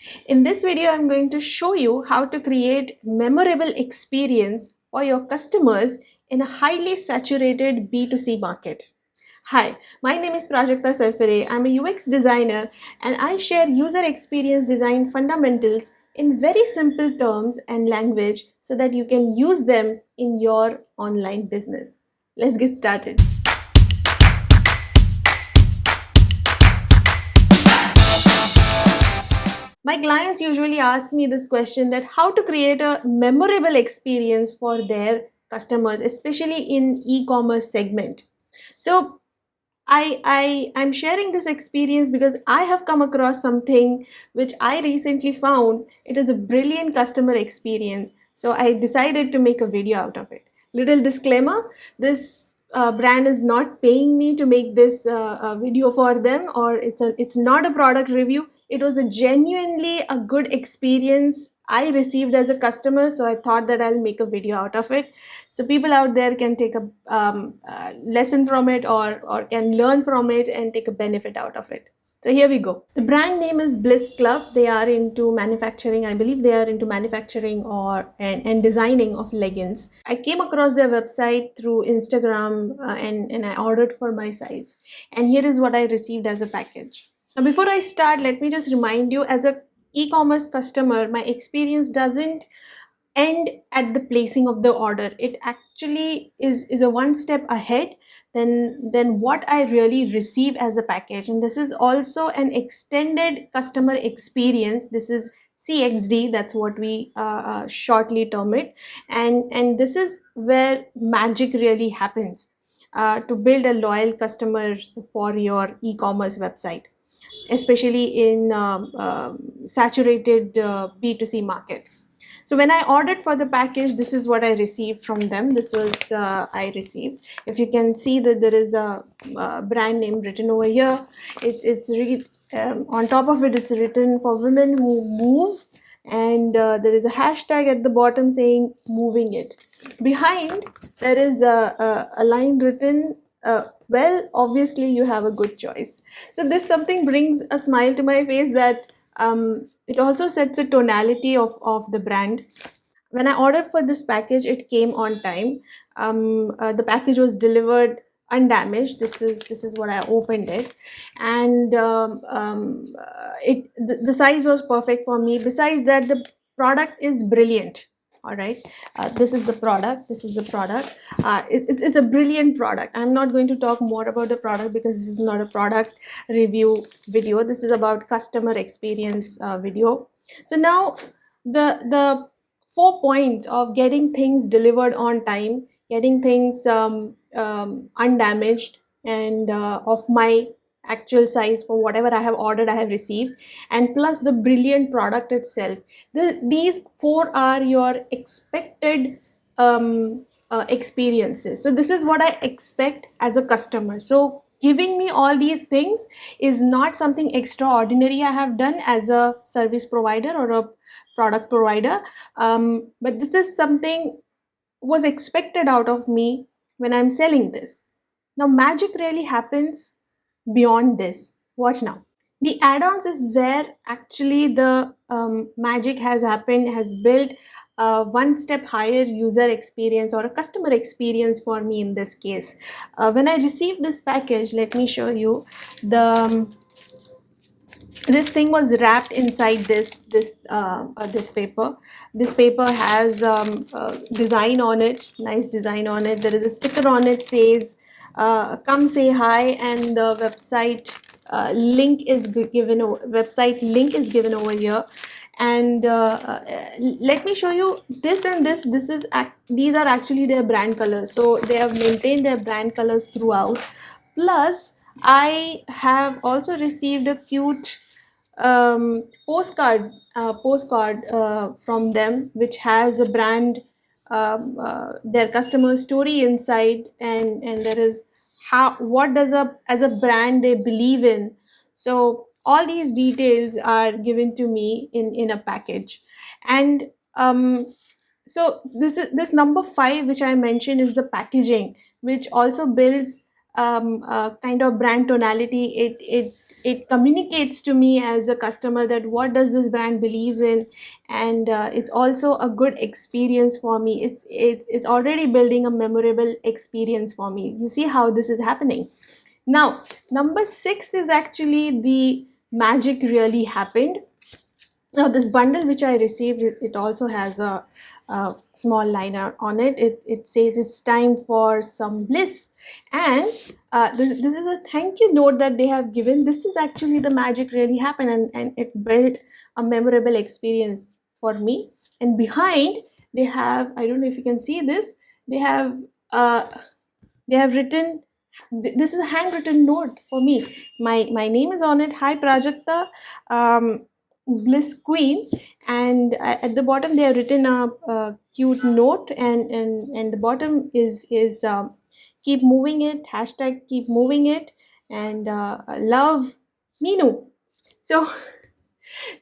In this video, I'm going to show you how to create memorable experience for your customers in a highly saturated B2C market. Hi, my name is Prajakta Sarfare. I'm a UX designer and I share user experience design fundamentals in very simple terms and language so that you can use them in your online business. Let's get started. My clients usually ask me this question, that how to create a memorable experience for their customers, especially in e-commerce segment. So I'm sharing this experience because I have come across something which I recently found. It is a brilliant customer experience. So I decided to make a video out of it. Little disclaimer, this brand is not paying me to make this video for them, or it's not a product review. It was a genuinely a good experience I received as a customer, so I thought that I'll make a video out of it so people out there can take a lesson from it, or can learn from it and take a benefit out of it. So here we go. The brand name is Bliss Club. They are into manufacturing. I believe they are into manufacturing and designing of leggings. I came across their website through Instagram, and I ordered for my size. And here is what I received as a package. Now, before I start, let me just remind you, as a e-commerce customer, my experience doesn't end at the placing of the order. It actually is a one step ahead than what I really receive as a package. And this is also an extended customer experience. This is CXD, that's what we shortly term it. And this is where magic really happens to build a loyal customers for your e-commerce website, especially in saturated B2C market. So when I ordered for the package, this is what I received from them. This was I received. If you can see that there is a brand name written over here. On top of it, it's written for women who move, and there is a hashtag at the bottom saying moving it. Behind, there is a line written, well, obviously you have a good choice. So this something brings a smile to my face, that it also sets a tonality of the brand. When I ordered for this package, it came on time. The package was delivered undamaged. This is what I opened it, and the size was perfect for me. Besides that, the product is brilliant. All right, this is the product. It's a brilliant product. I'm not going to talk more about the product because this is not a product review video. This is about customer experience video. So now the 4 points of getting things delivered on time, getting things undamaged, and of my actual size for whatever I have ordered, I have received, and plus the brilliant product itself. These four are your expected experiences. So this is what I expect as a customer. So giving me all these things is not something extraordinary I have done as a service provider or a product provider, but this is something was expected out of me when I'm selling this. Now magic really happens beyond this. Watch now. The add-ons is where actually the magic has happened, has built a one step higher user experience or a customer experience for me in this case. When I received this package, let me show you the this thing was wrapped inside this paper. This paper has design on it, nice design on it. There is a sticker on it, says come say hi, and the website link is given. Website link is given over here. And let me show you this. And this is these are actually their brand colors, so they have maintained their brand colors throughout. Plus I have also received a cute postcard from them, which has a brand, their customer story inside, and there is how, what does a as a brand they believe in. So all these details are given to me in a package. And so this number 5 which I mentioned is the packaging, which also builds kind of brand tonality. It communicates to me as a customer that what does this brand believes in, and it's also a good experience for me. It's already building a memorable experience for me. You see how this is happening. Now, number 6 is actually the magic really happened. Now, this bundle which I received, it also has a small liner on it. It says it's time for some bliss. And this is a thank you note that they have given. This is actually the magic really happened, and it built a memorable experience for me. And behind, they have, I don't know if you can see this, they have uh, written, this is a handwritten note for me. My name is on it. Hi Prajakta, Bliss Queen. And at the bottom they have written a cute note, and the bottom is keep moving it, hashtag keep moving it, and love Minu. So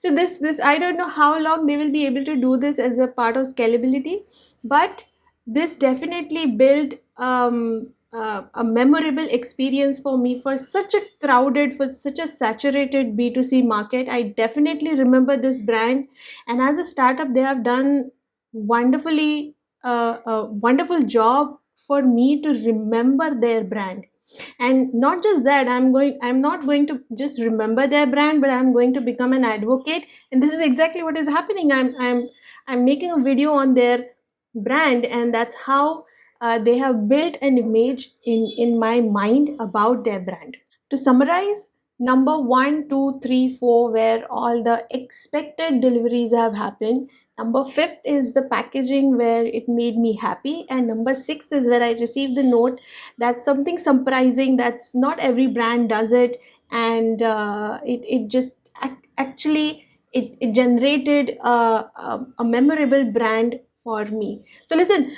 this I don't know how long they will be able to do this as a part of scalability, but this definitely built a memorable experience for me for such a crowded, for such a saturated B2C market. I definitely remember this brand, and as a startup, they have done wonderfully a wonderful job for me to remember their brand. And not just that, I'm not going to just remember their brand, but I'm going to become an advocate. And this is exactly what is happening. I'm making a video on their brand, and that's how they have built an image in my mind about their brand. To summarize, number 1, 2, 3, 4, where all the expected deliveries have happened. Number 5 is the packaging where it made me happy. And number 6 is where I received the note that's something surprising, that's not every brand does it. And it just actually it generated a memorable brand for me. So listen,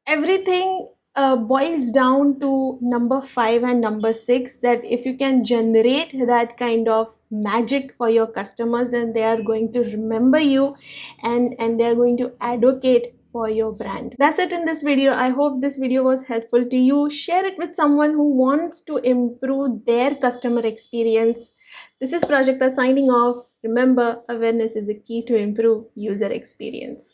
everything boils down to number 5 and number 6, that if you can generate that kind of magic for your customers, and they are going to remember you, and they are going to advocate for your brand. That's it in this video. I hope this video was helpful to you. Share it with someone who wants to improve their customer experience. This is Prajakta signing off. Remember, awareness is the key to improve user experience.